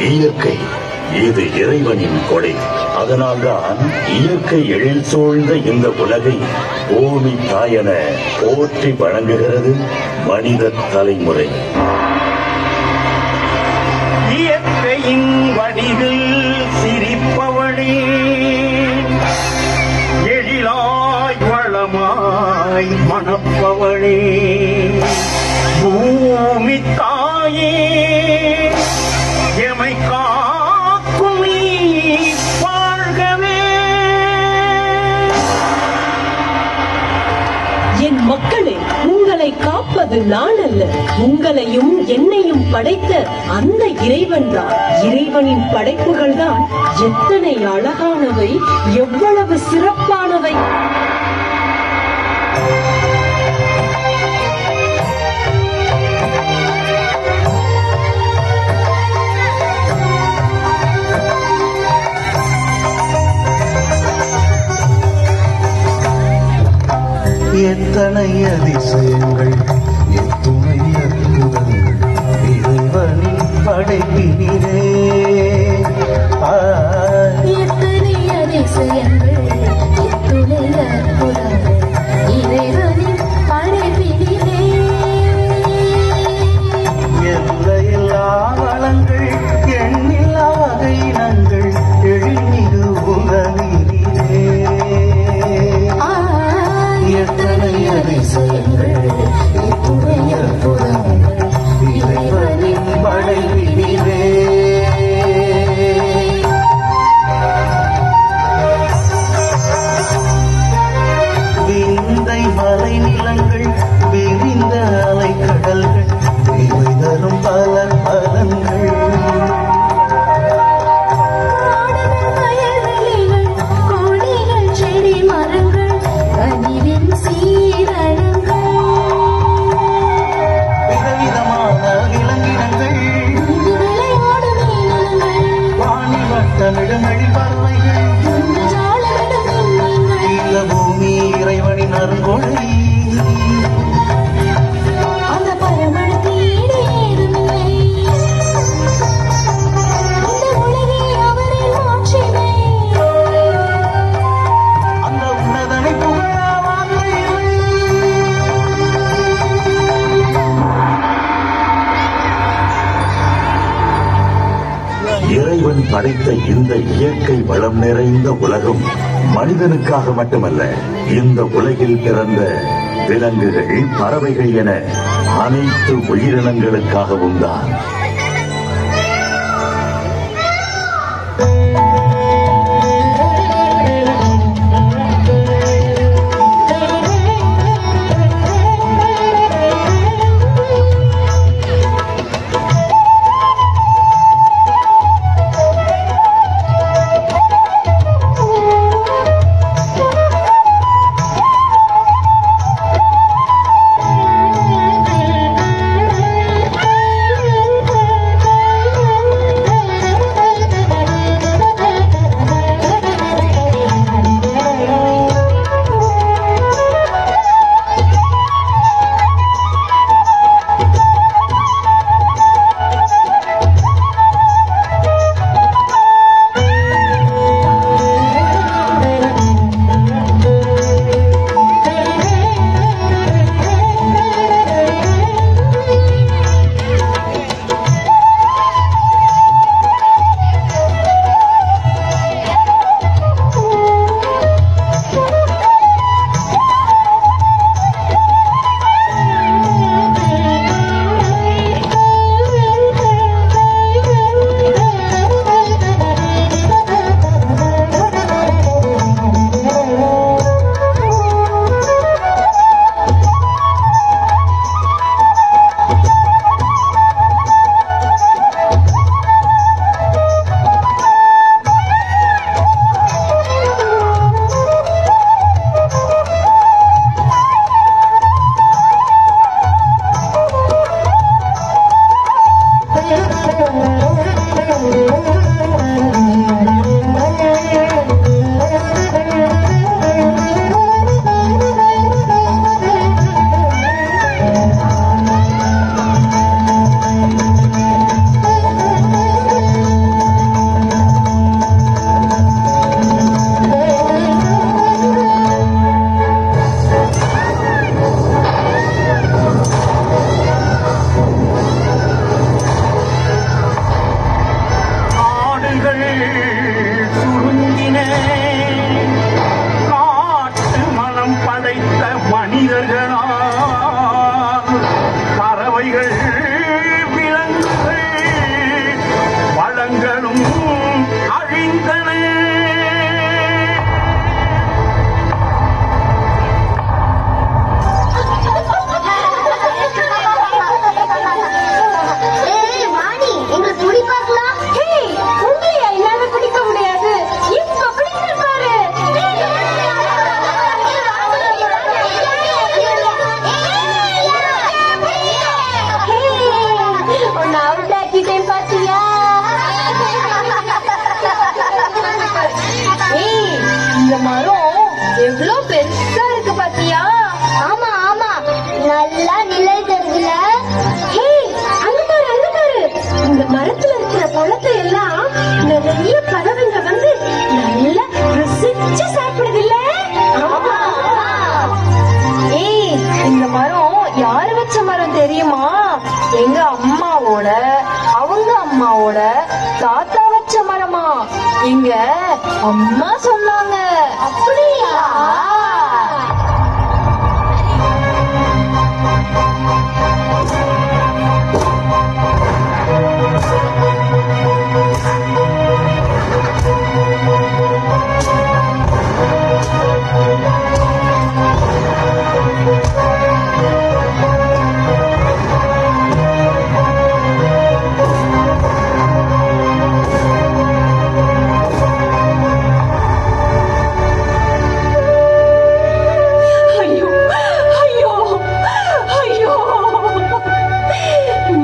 இயற்கை இது இறைவனின் கொடை. அதனால்தான் இயற்கை எழில் சூழ்ந்த இந்த உலகை பூமி தாயென போற்றி வழங்குகிறது மனித தலைமுறை. இயற்கையின் வடிவில் சிரிப்பவளே, எழிலாய் வளமாய் மணப்பவளே, பூமி தாயே எமை காக்கும் நீ வாழ்கவே. என் மக்களே, உங்களை காப்பது நான் அல்ல, உங்களையும் என்னையும் படைத்த அந்த இறைவன் தான். இறைவனின் படைப்புகள் தான் எத்தனை அழகானவை, எவ்வளவு சிறப்பானவை. எத்தனை அதிசயங்கள், எத்துணை அற்புதங்கள் இறைவனின் படைப்பினிலே. எத்தனை அதிசயங்கள், எத்துணை அற்புதங்கள் இறைவனின் படைப்பினிலே. எல்லையில்லா வளங்கள், எண்ணில்லா வகையினங்கள் எழில்மிகு உலகினிலே. எத்தனை அதிசயங்கள், எத்துணை அற்புதங்கள் இறைவனின் படைப்பினிலே. விந்தை மலை நிலங்கள், விரிந்த அலை கடல்கள் இவை தரும் பல பலன்கள். கோடிகள் செடி மரங்கள், கனிவின் சீரழங்கள், விதவிதமான விலங்கினங்கள், விளையாடும் மீனங்கள், வானில் வட்டமிடங்களில் பறவைகள். இந்த பூமி இறைவனின் அருங்கொடை. அந்த பரமனுக்கு ஈடு ஏதுமில்லை, இந்த உலகே அவரின் மாட்சிமை. அந்த உன்னதனை புகழ வார்த்தை இல்லை. இறைவன் படைத்த இந்த இயற்கை வளம் நிறைந்த உலகம் மனிதனுக்காக மட்டுமல்ல, இந்த உலகில் பிறந்த விலங்குகள், பறவைகள் என அனைத்து உயிரினங்களுக்காகவும் தான். அம்மாவோட தாத்தா வச்ச மரமா இங்க அம்மா சொன்னாங்க. அப்படியா?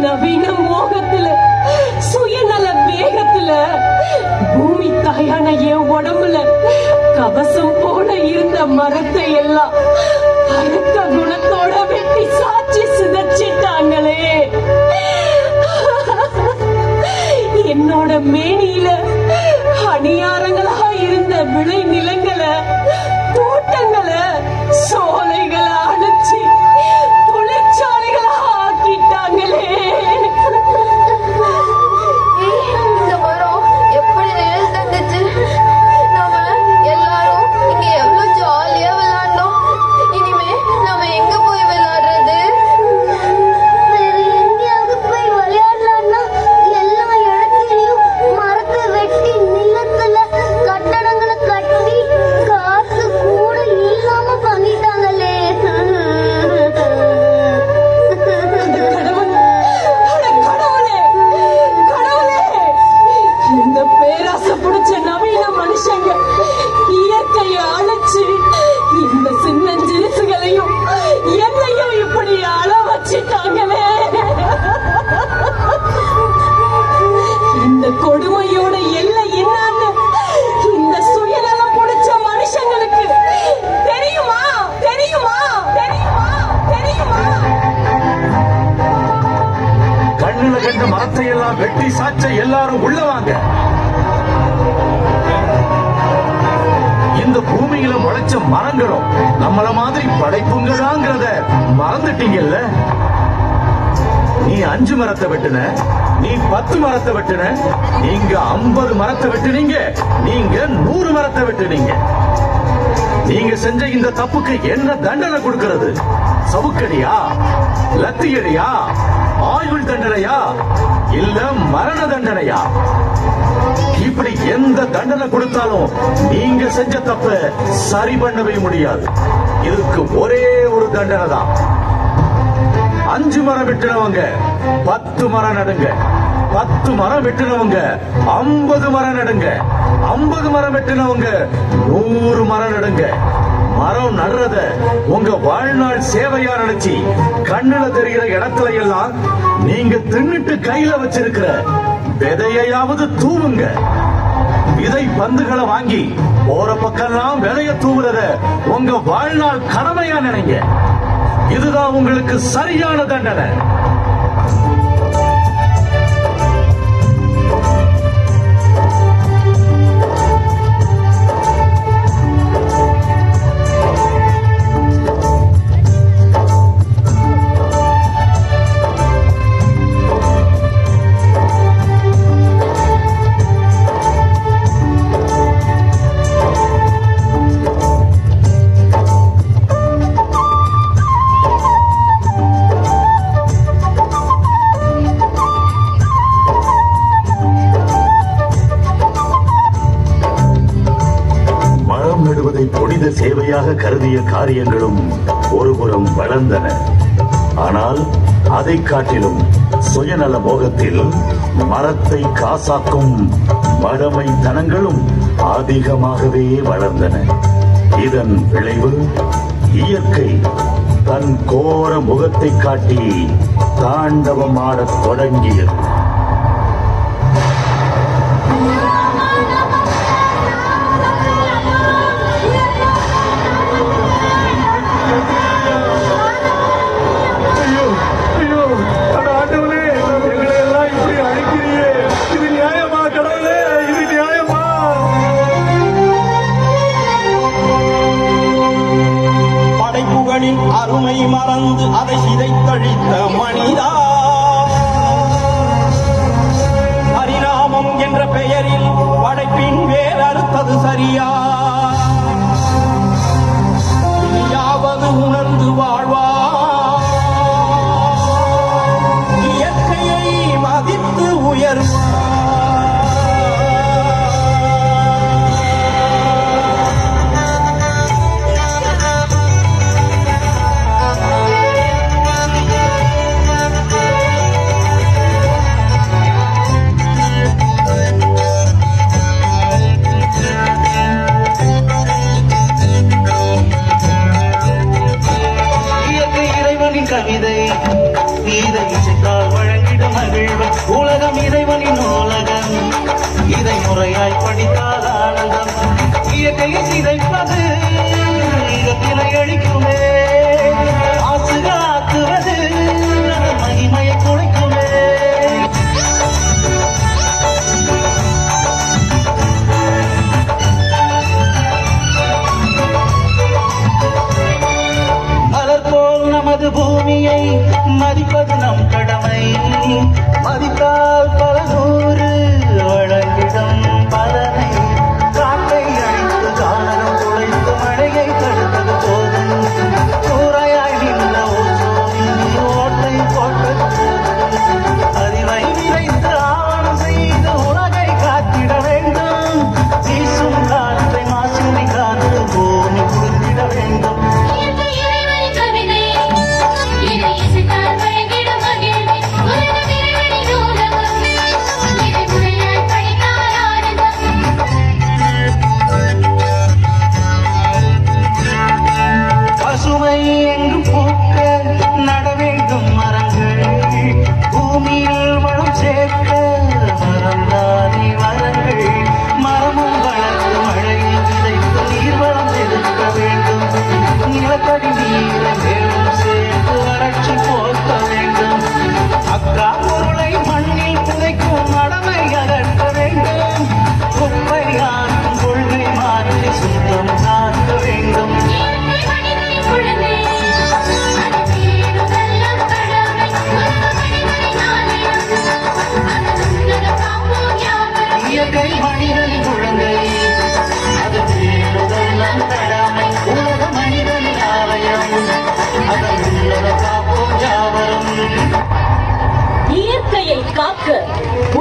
நவீன மோகத்துல சுயநல வேகத்துல பூமி தாயான என் உடம்புல கவசம் போல இருந்த மரத்தை எல்லாம் அழுத்த குணத்தோட வெட்டி சாட்சி சிதைச்சிட்டாங்களே. என்னோட மேனியில அணியாரங்களா இருந்த விளை நிலங்களை, தோட்டங்களை, சோலைகளை அழிச்சு தொழிற்சாலைகளா ஆக்கிட்டாங்களே. இந்த மரம் எப்படி நிழல் தந்துச்சு. நாம எல்லாரும் இங்க எவ்வளவு ஜாலியா விளையாண்டோம். இனிமே நாம எங்க போய் விளையாடுறது? வேற எங்கேயாவது போய் விளையாடலாம்னா எல்லா இடத்துலயும் மரத்தை வெட்டி நிலத்துல கட்டடங்களை கட்டி காசு கூட இல்லாம பண்ணிட்டாங்களே. இந்த பேராசை பிடிச்ச நவீன மனுஷங்க இயற்கையை அழைச்சு இந்த சின்னஞ்சிறுசுகளையும் என்னையும் இப்படி அழ வச்சிட்டாங்களே. இந்த கொடுமையோட எல்லை என்னன்னு இந்த சுயநலம் பிடிச்ச மனுஷங்களுக்கு தெரியுமா? தெரியுமா? தெரியுமா? தெரியுமா? கண்ணுல கண்ட மரத்தை எல்லாம் வெட்டி சாச்ச எல்லாரும் உள்ளவாங்க. இந்த பூமியில முளைச்ச மரங்களும் நம்மள மாதிரி படைப்புங்கதாங்கிறத மறந்துட்டீங்கல்ல. நீ 5 மரத்தை வெட்டுன, நீ 10 மரத்தை வெட்டுன, நீங்க 50 மரத்தை வெட்டுனீங்க, நீங்க 100 மரத்தை வெட்டுனீங்க. நீங்க செஞ்ச இந்த தப்புக்கு என்ன தண்டனை கொடுக்கிறது? சவுக்கடியா, லத்தியடியா, ஆயுள் தண்டனையா, இல்ல மரண தண்டனையா? இப்படி எந்த தண்டனை கொடுத்தாலும் நீங்க செஞ்ச தப்ப சரி பண்ணவே முடியாது. இதுக்கு ஒரே ஒரு தண்டனை தான். 5 மரம் வெட்டினவங்க 10 மரம் நடுங்க, 10 மரம் வெட்டினவங்க 50 மரம் நடுங்க, 50 மரம் வெட்டினவங்க 100 மரம் நடுங்க. மரம் நடுறத உங்க வாழ்நாள் சேவையா நினைச்சு கண்ணுல தெரிகிற இடத்துல எல்லாம் நீங்க தின்னுட்டு கையில வச்சிருக்கிற விதையாவது தூவுங்க. விதை பந்துகளை வாங்கி போற பக்கம்லாம் விதைய தூவுறத உங்க வாழ்நாள் கடமையா நினைங்க. இதுதான் உங்களுக்கு சரியான தண்டனை. புனித சேவையாக கருதிய காரியங்களும் ஒருபுறம் வளர்ந்தன. ஆனால் அதை காட்டிலும் சுயநல மோகத்தில் மரத்தை காசாக்கும் மடமை தனங்களும் அதிகமாகவே வளர்ந்தன. இதன் விளைவு இயற்கை தன் கோர முகத்தை காட்டி தாண்டவமாடத் தொடங்கியது. அருமை மறந்து அதை சிதைத்தழித்த மனிதா, முறையாய் படித்தால் ஆனந்தம். இயற்கையை சிதைப்பது இதத்தினை அழிக்குமே, ஆசுகாக்குவது மகிமையை குலைக்குமே. மலர் போல் நமது பூமியை மதிப்பது நம் கடமை. மதித்தால் பல நூறு வழங்கிடும் பலனை. காட்டை அழித்து கானகம் துளைத்து மழையை தடுத்தது போதும். சூறையாய் நின்ற ஓசோனின் ஓட்டை போட்டது போதும். அறிவை விரைத்து ஆவணம் செய்து உலகை காத்திட வேண்டும். வீசும் காற்றை மாசுமி காத்து பூமி குளிர்ந்திட வேண்டும். பசுமை எங்கும் பூக்க நட வேண்டும் மரங்கள். பூமியில் வளம் சேர்க்க மரம்தானே மரங்கள். மரமும் வளர்த்து மழையில் விதைத்து நீர்வளம் செலுத்த வேண்டும். நிலத்தடி நீரை மேலும் சேர்த்து வறட்சி போக்க வேண்டும். அக்கா பொருளை மண்ணில் புதைக்கும் மடமை அகற்ற வேண்டும். குப்பை ஆற்றும் கொள்கை மாற்றி சுத்தம் காக்க வேண்டும். இயற்கை மனிதனின் குழந்தை, அது தேடுதெல்லாம் கடமை. உலக மனிதனின் ஆலயம், அதன் உள்ளத காப்போம் யாவரும். இயற்கையை காக்க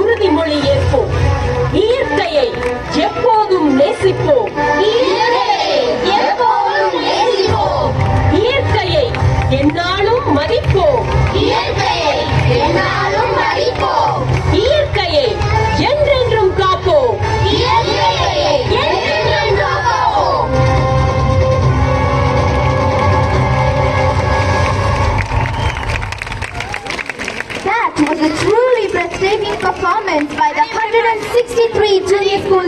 உறுதிமொழி ஏற்போம். இயற்கையை எப்போதும் நேசிப்போம். இயற்கையை எந்நாளும் மதிப்போம். இயற்கையை என்றென்றும் காப்போம். That was a truly breathtaking performance by the 163 junior school